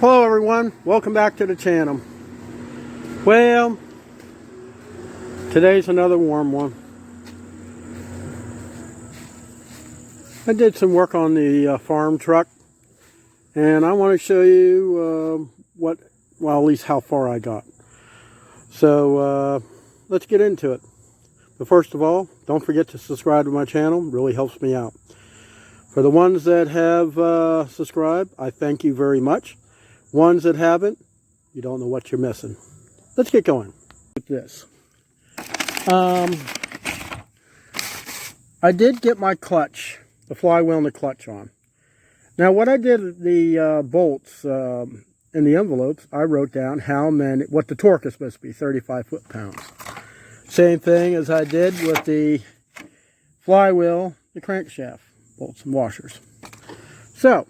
Hello everyone, welcome back to the channel. Well, today's another warm one. I did some work on the farm truck, and I want to show you at least how far I got. So let's get into it. But first of all, don't forget to subscribe to my channel, it really helps me out. For the ones that have subscribed, I thank you very much. Ones that haven't, you don't know what you're missing. Let's get going with this. I did get my clutch, the flywheel and the clutch on. Now what I did, the bolts in the envelopes, I wrote down what the torque is supposed to be, 35 foot-pounds. Same thing as I did with the flywheel, the crankshaft, bolts and washers. So,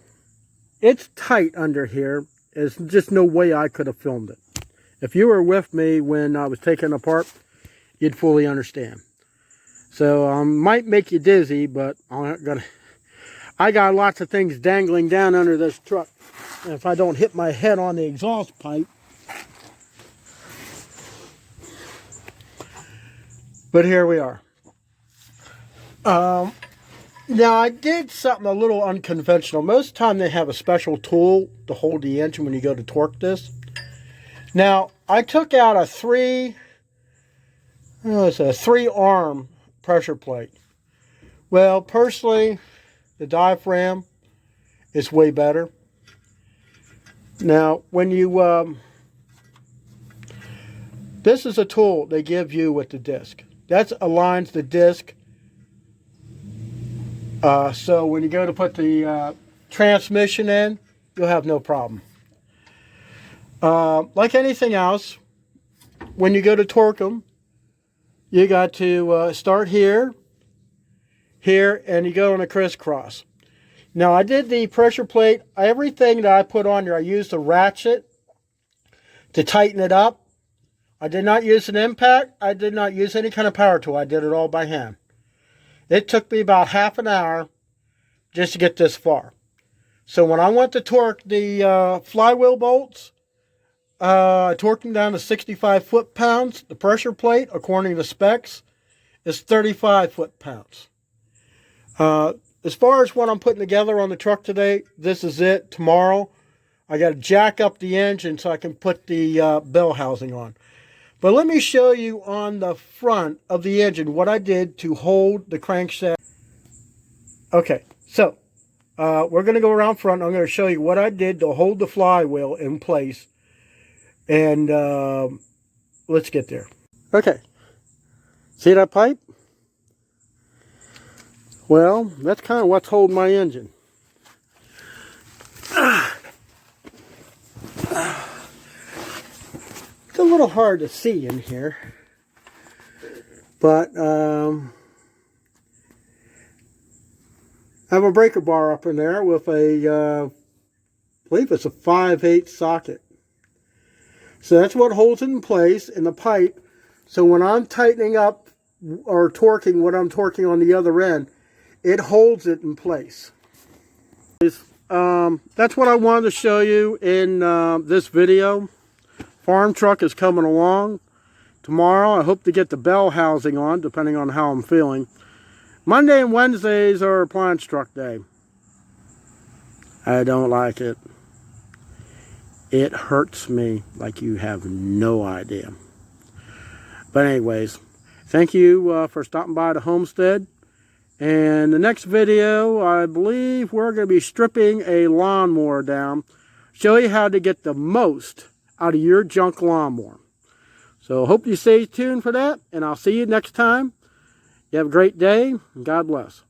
it's tight under here. There's just no way I could have filmed it. If you were with me when I was taking it apart, you'd fully understand. So, might make you dizzy, but I got lots of things dangling down under this truck. And if I don't hit my head on the exhaust pipe. But here we are. Now, I did something a little unconventional. Most of the time, they have a special tool to hold the engine when you go to torque this. Now, I took out a three-arm pressure plate. Well, personally, the diaphragm is way better. Now, when you... this is a tool they give you with the disc. That aligns the disc. So when you go to put the transmission in, you'll have no problem. Like anything else, when you go to torque them, you got to start here, and you go on a crisscross. Now I did the pressure plate, everything that I put on there, I used a ratchet to tighten it up. I did not use an impact, I did not use any kind of power tool, I did it all by hand. It took me about half an hour just to get this far. So when I went to torque the flywheel bolts, I torqued them down to 65 foot-pounds. The pressure plate, according to specs, is 35 foot-pounds. As far as what I'm putting together on the truck today, this is it. Tomorrow, I got to jack up the engine so I can put the bell housing on. But let me show you on the front of the engine what I did to hold the crankshaft. Okay, so we're going to go around front. I'm going to show you what I did to hold the flywheel in place. And let's get there. Okay, see that pipe? Well, that's kind of what's holding my engine. It's a little hard to see in here, but I have a breaker bar up in there with I believe it's a 5/8 socket. So that's what holds it in place in the pipe. So when I'm tightening up or torquing what I'm torquing on the other end, it holds it in place. That's what I wanted to show you in this video. Farm truck is coming along. Tomorrow I hope to get the bell housing on, depending on how I'm feeling. Monday and Wednesdays are appliance truck day. I don't like it. It hurts me like you have no idea. But anyways, thank you for stopping by the homestead. And the next video, I believe we're going to be stripping a lawnmower down. Show you how to get the most out of your junk lawnmower. So hope you stay tuned for that, and I'll see you next time. You have a great day, and God bless.